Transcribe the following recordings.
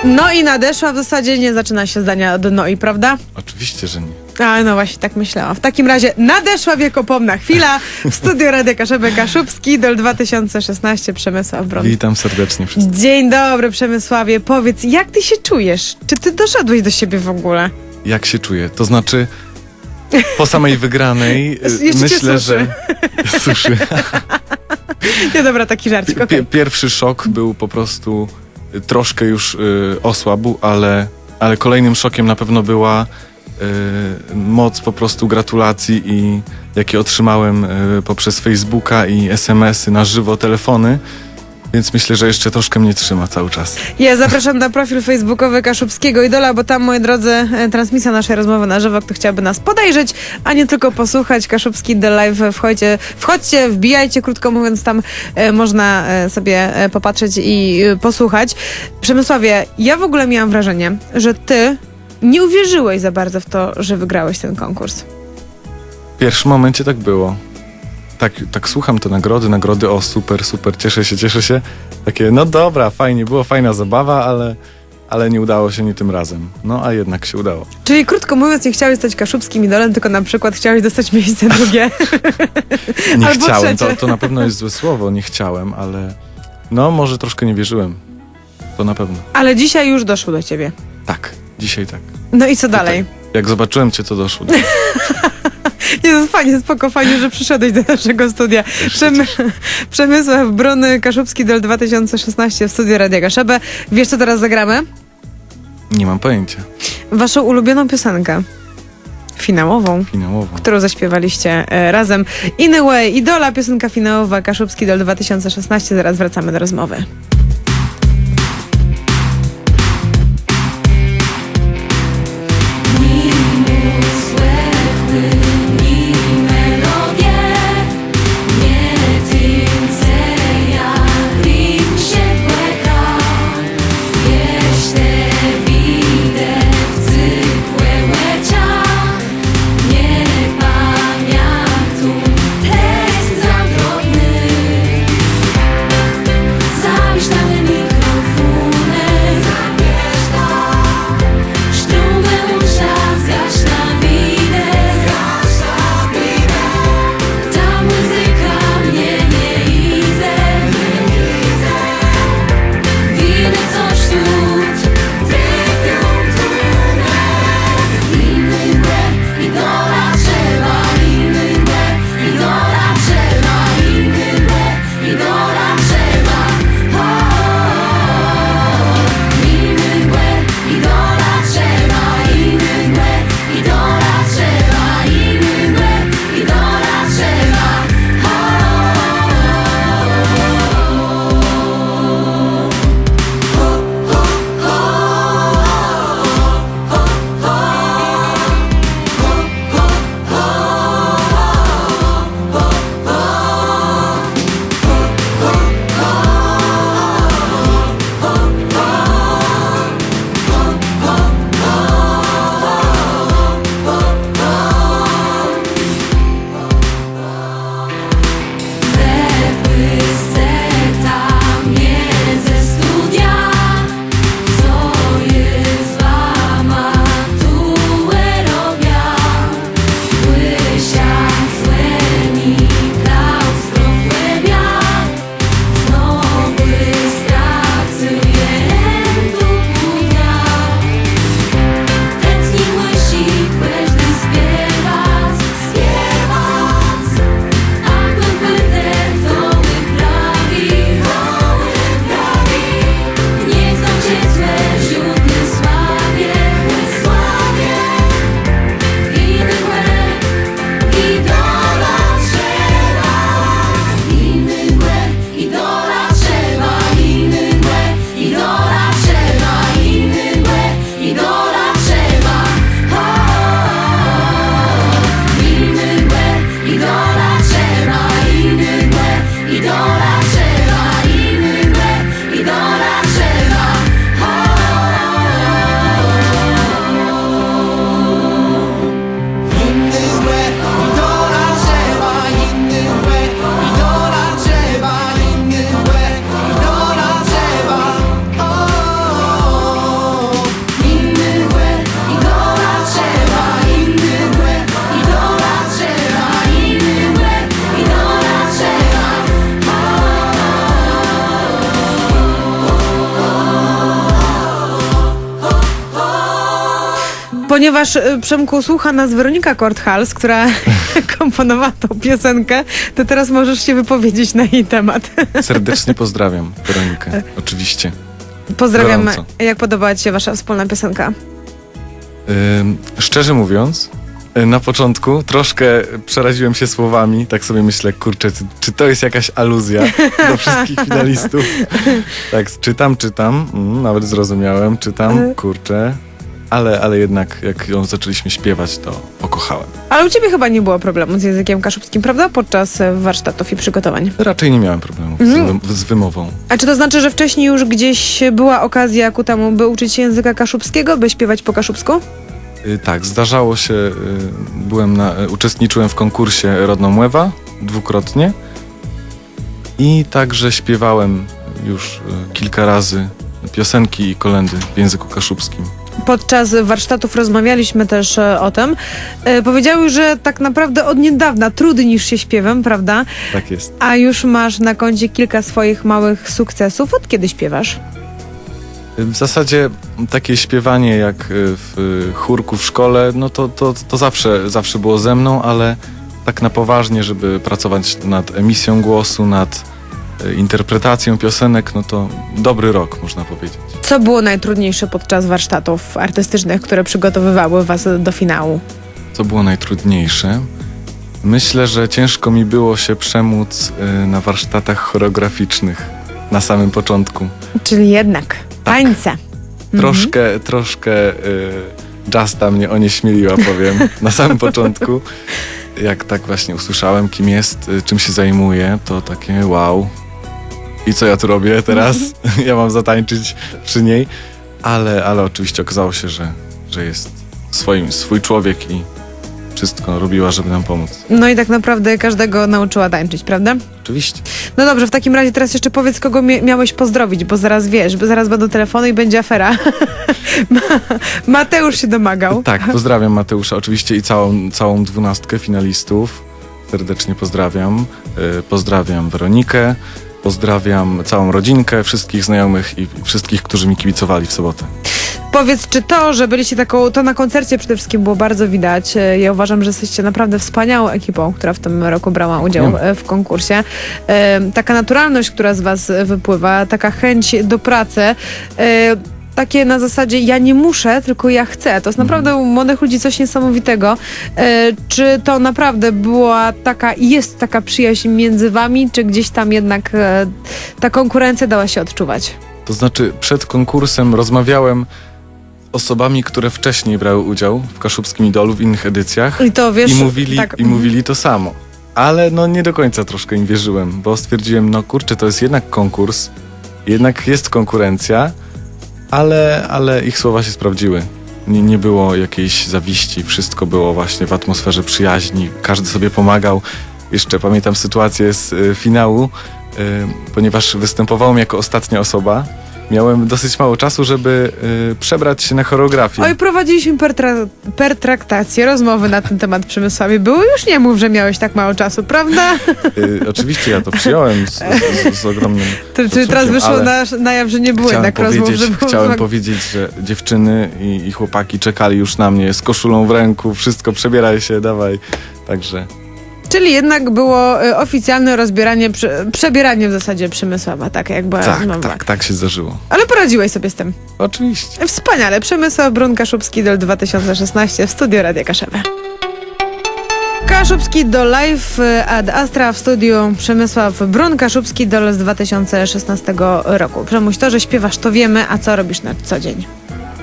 No i nadeszła, w zasadzie nie zaczyna się zdania od no i, prawda? Oczywiście, że nie. A, no właśnie, tak myślałam. W takim razie nadeszła wiekopomna chwila. W studiu Radia Kaszebek-Kaszubski, Idol 2016, Przemysław Bron. Witam serdecznie wszystkich. Dzień dobry, Przemysławie. Powiedz, jak ty się czujesz? Czy ty doszedłeś do siebie w ogóle? Jak się czuję? To znaczy, po samej wygranej Jeszcze myślę, cię że... Suszy. Nie, dobra, taki żarcik, okej. Pierwszy szok był po prostu troszkę już osłabł, ale kolejnym szokiem na pewno była moc po prostu gratulacji, i jakie otrzymałem poprzez Facebooka i SMS-y na żywo, telefony, więc myślę, że jeszcze troszkę mnie trzyma cały czas. Ja zapraszam na profil facebookowy Kaszubskiego Idola, bo tam, moi drodzy, transmisja naszej rozmowy na żywo. Kto chciałby nas podejrzeć, a nie tylko posłuchać, Kaszubski Idol Live, wchodźcie, wbijajcie, krótko mówiąc, tam można sobie popatrzeć i posłuchać. Przemysławie, ja w ogóle miałam wrażenie, że ty nie uwierzyłeś za bardzo w to, że wygrałeś ten konkurs. W pierwszym momencie tak było. Tak słucham te nagrody, o super, cieszę się. Takie, no dobra, fajnie, była fajna zabawa, ale nie udało się nie tym razem. No a jednak się udało. Czyli krótko mówiąc, nie chciałeś stać kaszubskim idolem, tylko na przykład chciałeś dostać miejsce drugie. Nie Albo chciałem, trzecie. to na pewno jest złe słowo, nie chciałem, ale no może troszkę nie wierzyłem. To na pewno. Ale dzisiaj już doszło do ciebie. Tak, dzisiaj tak. No i co dalej? Jak zobaczyłem cię, to doszło. Jezus, fajnie, że przyszedłeś do naszego studia. Przemysław Bron, Kaszubski Idol 2016 w studiu Radia Kaszebę. Wiesz, co teraz zagramy? Nie mam pojęcia. Waszą ulubioną piosenkę. Finałową. Którą zaśpiewaliście razem. In a Way, Idola, piosenka finałowa, Kaszubski Idol 2016. Zaraz wracamy do rozmowy. Zapisz na Ponieważ, Przemku, słucha nas Weronika Korthals, która komponowała tą piosenkę, to teraz możesz się wypowiedzieć na jej temat. Serdecznie pozdrawiam Weronikę, oczywiście. Pozdrawiam. Gorąco. Jak podobała ci się wasza wspólna piosenka? Szczerze mówiąc, na początku troszkę przeraziłem się słowami, tak sobie myślę, kurczę, czy to jest jakaś aluzja do wszystkich finalistów? Tak, czytam, nawet zrozumiałem, kurczę, ale jednak jak ją zaczęliśmy śpiewać, to pokochałem. Ale u ciebie chyba nie było problemu z językiem kaszubskim, prawda? Podczas warsztatów i przygotowań. Raczej nie miałem problemów z wymową. A czy to znaczy, że wcześniej już gdzieś była okazja ku temu, by uczyć się języka kaszubskiego, by śpiewać po kaszubsku? Tak, zdarzało się, uczestniczyłem w konkursie Rodno Młewa dwukrotnie i także śpiewałem już kilka razy piosenki i kolędy w języku kaszubskim. Podczas warsztatów rozmawialiśmy też o tym. Powiedziały, że tak naprawdę od niedawna trudnisz się śpiewem, prawda? Tak jest. A już masz na koncie kilka swoich małych sukcesów. Od kiedy śpiewasz? W zasadzie takie śpiewanie jak w chórku w szkole, no to zawsze było ze mną, ale tak na poważnie, żeby pracować nad emisją głosu, nad interpretacją piosenek, no to dobry rok, można powiedzieć. Co było najtrudniejsze podczas warsztatów artystycznych, które przygotowywały was do finału? Co było najtrudniejsze? Myślę, że ciężko mi było się przemóc na warsztatach choreograficznych na samym początku. Czyli jednak tańce. Troszkę Justa mnie onieśmieliła, powiem, na samym początku. Jak tak właśnie usłyszałem, kim jest, czym się zajmuje, to takie wow. I co ja tu robię teraz? Ja mam zatańczyć przy niej. Ale oczywiście okazało się, że jest swój człowiek i wszystko robiła, żeby nam pomóc. No i tak naprawdę każdego nauczyła tańczyć, prawda? Oczywiście. No dobrze, w takim razie teraz jeszcze powiedz, kogo miałeś pozdrowić, bo zaraz wiesz, bo zaraz będą telefony i będzie afera. Mateusz się domagał. Tak, pozdrawiam Mateusza oczywiście i całą 12 finalistów. Serdecznie pozdrawiam. Pozdrawiam Weronikę, pozdrawiam całą rodzinkę, wszystkich znajomych i wszystkich, którzy mi kibicowali w sobotę. Powiedz, czy to, że byliście to na koncercie przede wszystkim było bardzo widać. Ja uważam, że jesteście naprawdę wspaniałą ekipą, która w tym roku brała udział w konkursie. Taka naturalność, która z was wypływa, taka chęć do pracy, takie na zasadzie ja nie muszę, tylko ja chcę. To jest naprawdę u młodych ludzi coś niesamowitego. Czy to naprawdę była taka i jest taka przyjaźń między wami, czy gdzieś tam jednak ta konkurencja dała się odczuwać? To znaczy przed konkursem rozmawiałem z osobami, które wcześniej brały udział w Kaszubskim Idolu w innych edycjach I to wiesz, mówili to samo. Ale no nie do końca troszkę im wierzyłem, bo stwierdziłem, no kurczę, to jest jednak konkurs, jednak jest konkurencja, ale ich słowa się sprawdziły. Nie było jakiejś zawiści, wszystko było właśnie w atmosferze przyjaźni, każdy sobie pomagał. Jeszcze pamiętam sytuację z finału, ponieważ występowałem jako ostatnia osoba. Miałem dosyć mało czasu, żeby przebrać się na choreografię. Oj, prowadziliśmy pertraktację, rozmowy na ten temat, Przemysławie. Było już nie mów, że miałeś tak mało czasu, prawda? Oczywiście ja to przyjąłem z ogromnym Czyli teraz wyszło na jaw, że nie było jednak rozmów, że było... Chciałem powiedzieć, że dziewczyny i chłopaki czekali już na mnie z koszulą w ręku, wszystko, przebieraj się, dawaj. Także... Czyli jednak było oficjalne przebieranie w zasadzie Przemysława, tak jakby. Tak się zdarzyło. Ale poradziłeś sobie z tym. Oczywiście. Wspaniale. Przemysław Brun, Kaszubski Idol 2016 w studio Radia Kaszewe. Kaszubski Idol Live ad Astra w studiu Przemysław Brun, Kaszubski Idol z 2016 roku. Przemuś, to, że śpiewasz, to wiemy, a co robisz na co dzień?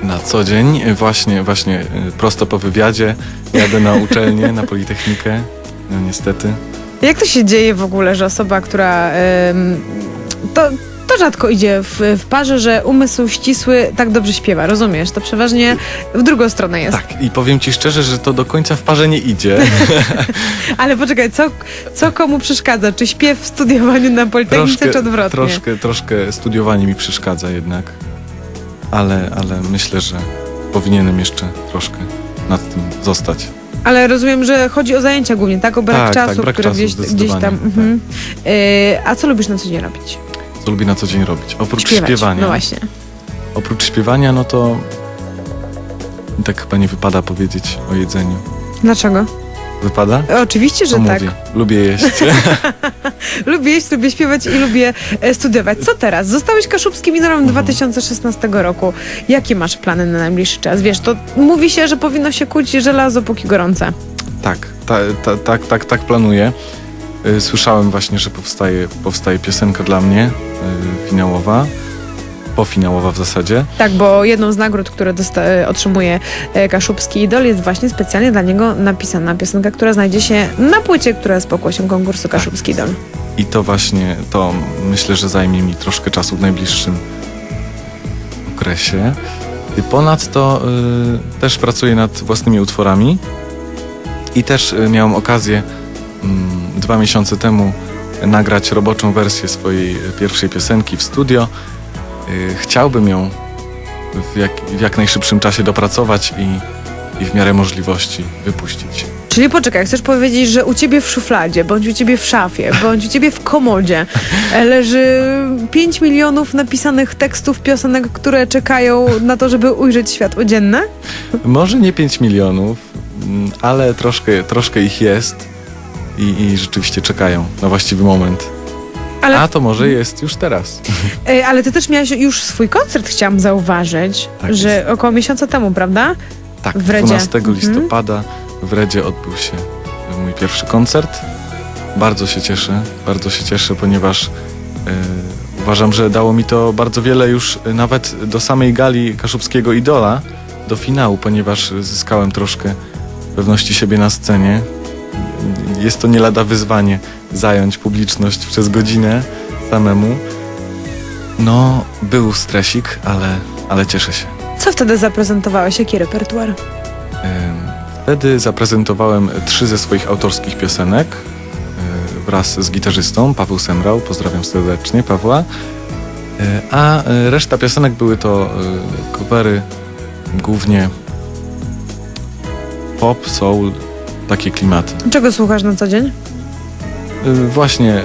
Na co dzień, właśnie prosto po wywiadzie jadę na uczelnię, na Politechnikę. No niestety. Jak to się dzieje w ogóle, że osoba, która... To rzadko idzie w parze, że umysł ścisły tak dobrze śpiewa, rozumiesz? To przeważnie w drugą stronę jest. Tak, i powiem ci szczerze, że to do końca w parze nie idzie. Ale poczekaj, co komu przeszkadza? Czy śpiew w studiowaniu na Politechnice, czy odwrotnie? Troszkę studiowanie mi przeszkadza jednak, ale myślę, że powinienem jeszcze troszkę nad tym zostać. Ale rozumiem, że chodzi o zajęcia głównie, tak? O brak czasu, brak który czasu, gdzieś tam... A co lubisz na co dzień robić? Co lubię na co dzień robić? Oprócz Śpiewać. śpiewania. No właśnie. Oprócz śpiewania, no to I tak chyba nie wypada powiedzieć o jedzeniu. Dlaczego? Wypada? Oczywiście, że To tak. mówię. Lubię jeść. Lubię jeść, lubię śpiewać i lubię studiować. Co teraz? Zostałeś kaszubskim juniorem 2016 roku. Jakie masz plany na najbliższy czas? Wiesz, to mówi się, że powinno się kuć żelazo póki gorące. Tak planuję. Słyszałem właśnie, że powstaje piosenka dla mnie, finałowa, pofinałowa w zasadzie. Tak, bo jedną z nagród, które otrzymuje Kaszubski Idol, jest właśnie specjalnie dla niego napisana piosenka, która znajdzie się na płycie, która jest pokłosiem konkursu Kaszubski Idol. I to właśnie, to myślę, że zajmie mi troszkę czasu w najbliższym okresie. I ponadto też pracuję nad własnymi utworami i też miałem okazję 2 miesiące temu nagrać roboczą wersję swojej pierwszej piosenki w studio. Chciałbym ją w jak najszybszym czasie dopracować i w miarę możliwości wypuścić. Czyli poczekaj, chcesz powiedzieć, że u ciebie w szufladzie, bądź u ciebie w szafie, bądź u ciebie w komodzie leży 5 milionów napisanych tekstów piosenek, które czekają na to, żeby ujrzeć światło dzienne? Może nie 5 milionów, ale troszkę ich jest i rzeczywiście czekają na właściwy moment. Ale, A to może jest już teraz. ale ty też miałeś już swój koncert, chciałam zauważyć, Tak że jest. około miesiąca temu, prawda? Tak, W Redzie. 12 listopada w Redzie odbył się mój pierwszy koncert. Bardzo się cieszę, ponieważ uważam, że dało mi to bardzo wiele już nawet do samej gali Kaszubskiego Idola, do finału, ponieważ zyskałem troszkę pewności siebie na scenie. Jest to nie lada wyzwanie zająć publiczność przez godzinę samemu. No, był stresik, ale cieszę się. Co wtedy zaprezentowałeś? Jaki repertuar? Wtedy zaprezentowałem 3 ze swoich autorskich piosenek wraz z gitarzystą Paweł Semrał, pozdrawiam serdecznie Pawła, a reszta piosenek były to covery, głównie pop, soul, takie klimaty. Czego słuchasz na co dzień? Właśnie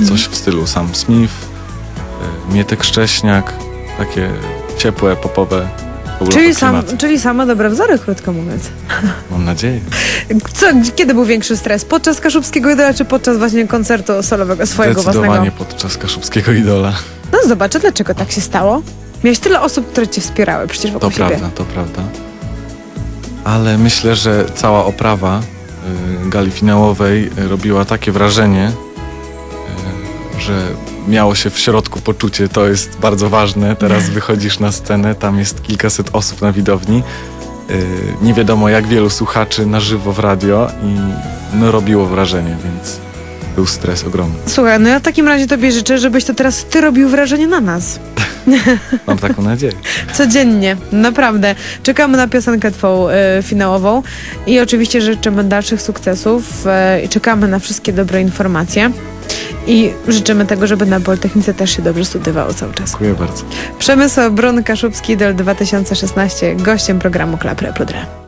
coś w stylu Sam Smith, Mietek Szcześniak, takie ciepłe, popowe, klimaty. Czyli same dobre wzory, krótko mówiąc. Mam nadzieję. Kiedy był większy stres? Podczas Kaszubskiego Idola, czy podczas właśnie koncertu solowego swojego własnego? Zdecydowanie podczas Kaszubskiego Idola. No zobaczę, dlaczego tak się stało. Miałeś tyle osób, które cię wspierały przecież wokół siebie. To prawda. Ale myślę, że cała oprawa gali finałowej robiła takie wrażenie, że miało się w środku poczucie, to jest bardzo ważne. Teraz wychodzisz na scenę, tam jest kilkaset osób na widowni. Nie wiadomo jak wielu słuchaczy na żywo w radio i no, robiło wrażenie, więc był stres ogromny. Słuchaj, no ja w takim razie tobie życzę, żebyś to teraz ty robił wrażenie na nas. Mam taką nadzieję. Codziennie, naprawdę. Czekamy na piosenkę twą finałową i oczywiście życzymy dalszych sukcesów i czekamy na wszystkie dobre informacje i życzymy tego, żeby na Politechnice też się dobrze studiowało cały czas. Dziękuję bardzo. Przemysław Brun, Kaszubski Idol 2016, gościem programu Klap Reprodre.